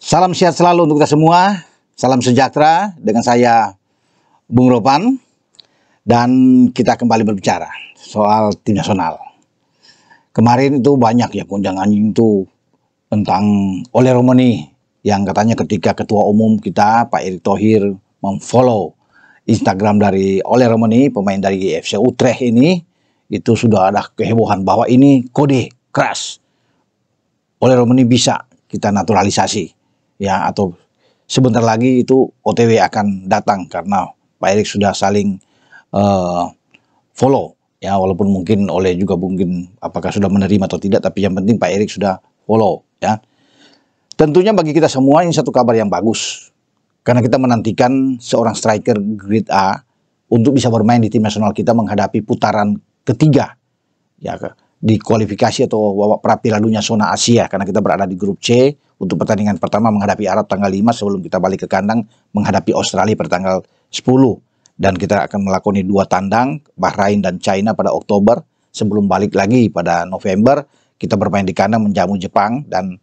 Salam sehat selalu untuk kita semua. Salam sejahtera dengan saya Bung Ropan. Dan kita kembali berbicara soal tim nasional. Kemarin itu banyak ya kunjangan itu tentang Ole Romani yang katanya ketika ketua umum kita Pak Erick Thohir memfollow Instagram dari Ole Romani, pemain dari FC Utrecht ini, itu sudah ada kehebohan bahwa ini kode keras. Ole Romani bisa kita naturalisasi ya, atau sebentar lagi itu OTW akan datang karena Pak Erick sudah saling follow ya, walaupun mungkin Ole juga mungkin apakah sudah menerima atau tidak, tapi yang penting Pak Erick sudah follow ya. Tentunya bagi kita semua ini satu kabar yang bagus karena kita menantikan seorang striker grade A untuk bisa bermain di tim nasional kita menghadapi putaran ketiga ya, di kualifikasi atau babak pra-Piala Dunia zona Asia, karena kita berada di grup C untuk pertandingan pertama menghadapi Arab tanggal 5 sebelum kita balik ke kandang menghadapi Australia pada tanggal 10. Dan kita akan melakoni 2 tandang, Bahrain dan China pada Oktober, sebelum balik lagi pada November, kita bermain di kandang menjamu Jepang, dan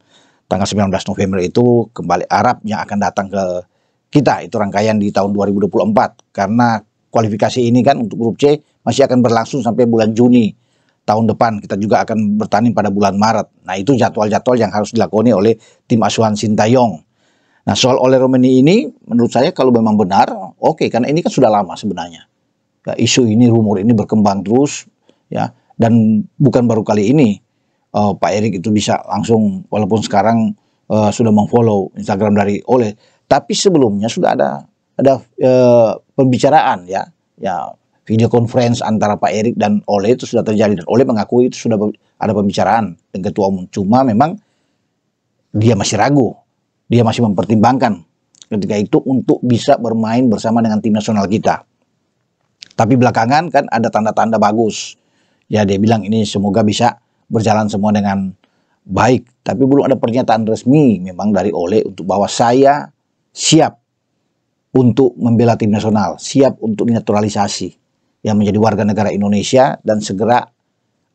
tanggal 19 November itu kembali Arab yang akan datang ke kita. Itu rangkaian di tahun 2024, karena kualifikasi ini kan untuk grup C masih akan berlangsung sampai bulan Juni tahun depan. Kita juga akan bertanding pada bulan Maret. Nah, itu jadwal-jadwal yang harus dilakoni oleh tim asuhan Sintayong. Nah, soal Ole Romani ini, menurut saya kalau memang benar, oke, karena ini kan sudah lama sebenarnya. Ya, isu ini, rumor ini berkembang terus, ya, dan bukan baru kali ini Pak Erick itu bisa langsung, walaupun sekarang sudah memfollow Instagram dari Ole, tapi sebelumnya sudah ada pembicaraan ya, video conference antara Pak Erick dan Ole itu sudah terjadi, dan Ole mengakui itu sudah ada pembicaraan dengan ketua umum. Cuma memang dia masih ragu. Dia masih mempertimbangkan ketika itu untuk bisa bermain bersama dengan tim nasional kita. Tapi belakangan kan ada tanda-tanda bagus. Ya, dia bilang ini semoga bisa berjalan semua dengan baik. Tapi belum ada pernyataan resmi memang dari Ole untuk bahwa saya siap untuk membela tim nasional, siap untuk dinaturalisasi, yang menjadi warga negara Indonesia dan segera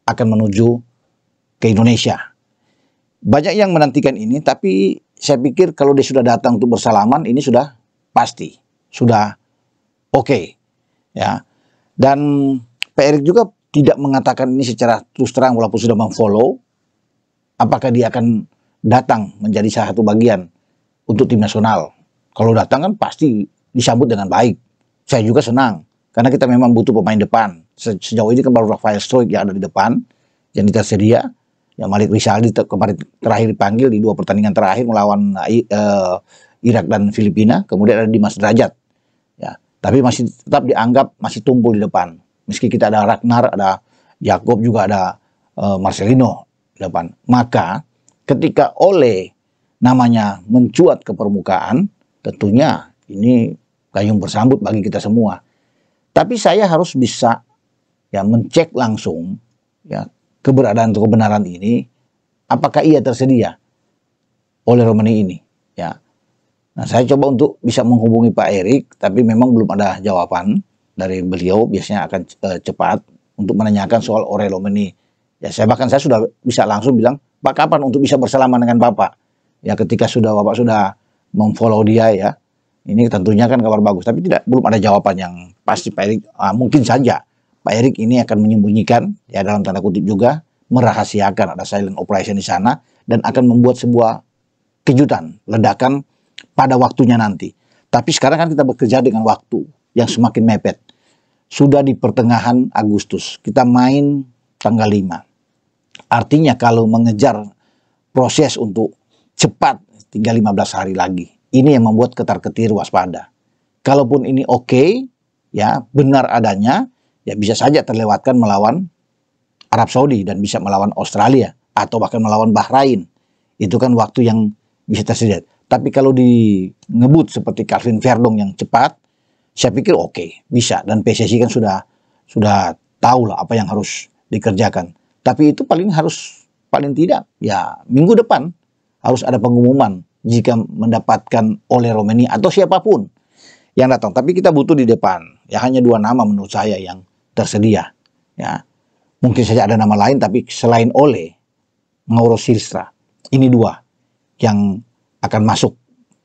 akan menuju ke Indonesia. Banyak yang menantikan ini, tapi saya pikir kalau dia sudah datang untuk bersalaman, ini sudah pasti, sudah oke, ya. Dan Pak Erick juga tidak mengatakan ini secara terus terang, walaupun sudah memfollow, apakah dia akan datang menjadi salah satu bagian untuk tim nasional. Kalau datang kan pasti disambut dengan baik. Saya juga senang, karena kita memang butuh pemain depan. Sejauh ini kan baru Rafael Struijk yang ada di depan, yang tersedia. Ya, Malik Rizaldi kemarin terakhir dipanggil di 2 pertandingan terakhir melawan Irak dan Filipina. Kemudian ada Dimas Derajat. Ya, tapi masih tetap dianggap masih tumpul di depan. Meski kita ada Ragnar, ada Jakob, juga ada Marcelino di depan. Maka ketika Ole namanya mencuat ke permukaan, tentunya ini gayung bersambut bagi kita semua. Tapi saya harus bisa ya mencek langsung ya keberadaan atau kebenaran ini, apakah ia tersedia oleh Romani ini ya. Nah, saya coba untuk bisa menghubungi Pak Erick, tapi memang belum ada jawaban dari beliau. Biasanya akan cepat untuk menanyakan soal Ole Romani ya. Saya sudah bisa langsung bilang, Pak, kapan untuk bisa bersalaman dengan Bapak ya, ketika Bapak sudah memfollow dia ya. Ini tentunya kan kabar bagus, tapi belum ada jawaban yang pasti. Pak Erick mungkin saja Pak Erick ini akan menyembunyikan, ya dalam tanda kutip juga, merahasiakan, ada silent operation di sana, dan akan membuat sebuah kejutan, ledakan pada waktunya nanti. Tapi sekarang kan kita bekerja dengan waktu yang semakin mepet. Sudah di pertengahan Agustus, kita main tanggal 5. Artinya kalau mengejar proses untuk cepat, tinggal 15 hari lagi. Ini yang membuat ketar-ketir, waspada. Kalaupun ini oke, ya benar adanya, ya bisa saja terlewatkan melawan Arab Saudi dan bisa melawan Australia atau bahkan melawan Bahrain. Itu kan waktu yang bisa tersedia. Tapi kalau ngebut seperti Calvin Verdong yang cepat, saya pikir oke, bisa. Dan PSSI kan sudah tahu lah apa yang harus dikerjakan. Tapi itu paling tidak ya minggu depan harus ada pengumuman jika mendapatkan Ole Romani atau siapapun yang datang. Tapi kita butuh di depan. Ya hanya 2 nama menurut saya yang tersedia. Ya, mungkin saja ada nama lain, tapi selain Ole, Mauro Silstra, ini 2 yang akan masuk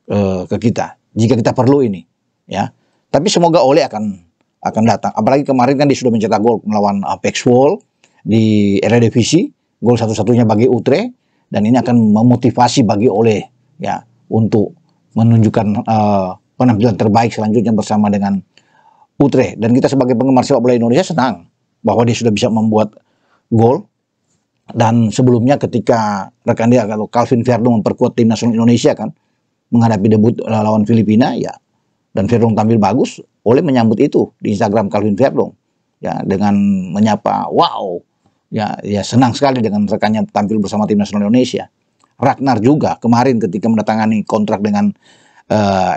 ke kita jika kita perlu ini, ya. Tapi semoga Ole akan datang. Apalagi kemarin kan dia sudah mencetak gol melawan Pexwool di Eredivisie, gol satu-satunya bagi Utrecht, dan ini akan memotivasi bagi Ole, ya, untuk menunjukkan penampilan terbaik selanjutnya bersama dengan Utrecht. Dan kita sebagai penggemar sepak bola Indonesia senang bahwa dia sudah bisa membuat gol. Dan sebelumnya ketika rekan dia kalau Calvin Verdong memperkuat tim nasional Indonesia kan menghadapi debut lawan Filipina, ya, dan Verdong tampil bagus, Ole menyambut itu di Instagram Calvin Verdong, ya, dengan menyapa, wow, ya, ya senang sekali dengan rekannya tampil bersama tim nasional Indonesia. Ragnar juga kemarin ketika mendatangani kontrak dengan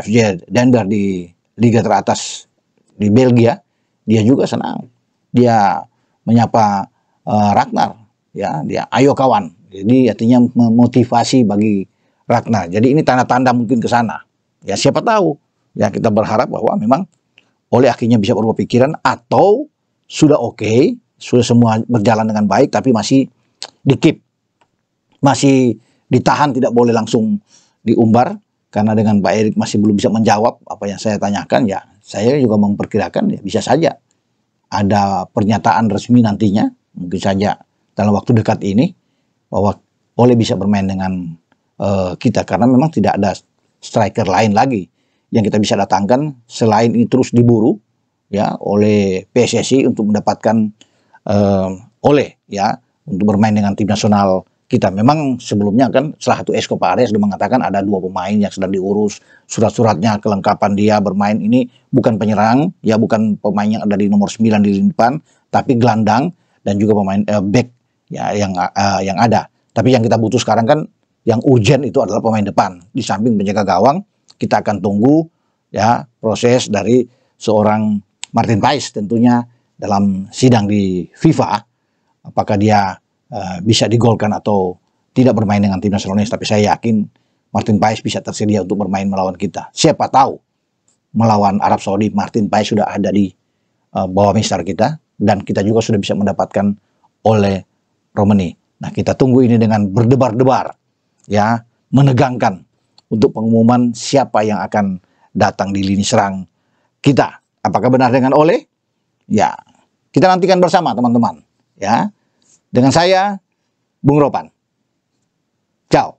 FJ Denver di liga teratas di Belgia, dia juga senang. Dia menyapa Ragnar, ya, dia ayo kawan. Jadi artinya memotivasi bagi Ragnar. Jadi ini tanda-tanda mungkin ke sana. Ya siapa tahu. Ya kita berharap bahwa memang Ole akhirnya bisa berubah pikiran atau sudah oke, sudah semua berjalan dengan baik tapi masih di-keep. Masih ditahan, tidak boleh langsung diumbar karena dengan Pak Erik masih belum bisa menjawab apa yang saya tanyakan. Ya saya juga memperkirakan ya bisa saja ada pernyataan resmi nantinya, mungkin saja dalam waktu dekat ini, bahwa Ole bisa bermain dengan kita karena memang tidak ada striker lain lagi yang kita bisa datangkan selain ini terus diburu, ya, oleh PSSI untuk mendapatkan Ole, ya, untuk bermain dengan tim nasional kita. Memang sebelumnya kan salah satu Esco Pak Arya sudah mengatakan ada 2 pemain yang sedang diurus surat-suratnya, kelengkapan dia bermain ini bukan penyerang, ya, bukan pemain yang ada di nomor 9 di lini depan, tapi gelandang dan juga pemain back, ya, yang ada. Tapi yang kita butuh sekarang kan yang urgent itu adalah pemain depan. Di samping penjaga gawang, kita akan tunggu, ya, proses dari seorang Martin Paes tentunya dalam sidang di FIFA, apakah dia bisa digolkan atau tidak bermain dengan tim nasional Indonesia. Tapi saya yakin Martin Paes bisa tersedia untuk bermain melawan kita. Siapa tahu melawan Arab Saudi Martin Paes sudah ada di bawah mistar kita dan kita juga sudah bisa mendapatkan Ole Romani. Nah, kita tunggu ini dengan berdebar-debar, ya, menegangkan untuk pengumuman siapa yang akan datang di lini serang kita. Apakah benar dengan Ole? Ya, kita nantikan bersama teman-teman, ya. Dengan saya, Bung Ropan. Ciao.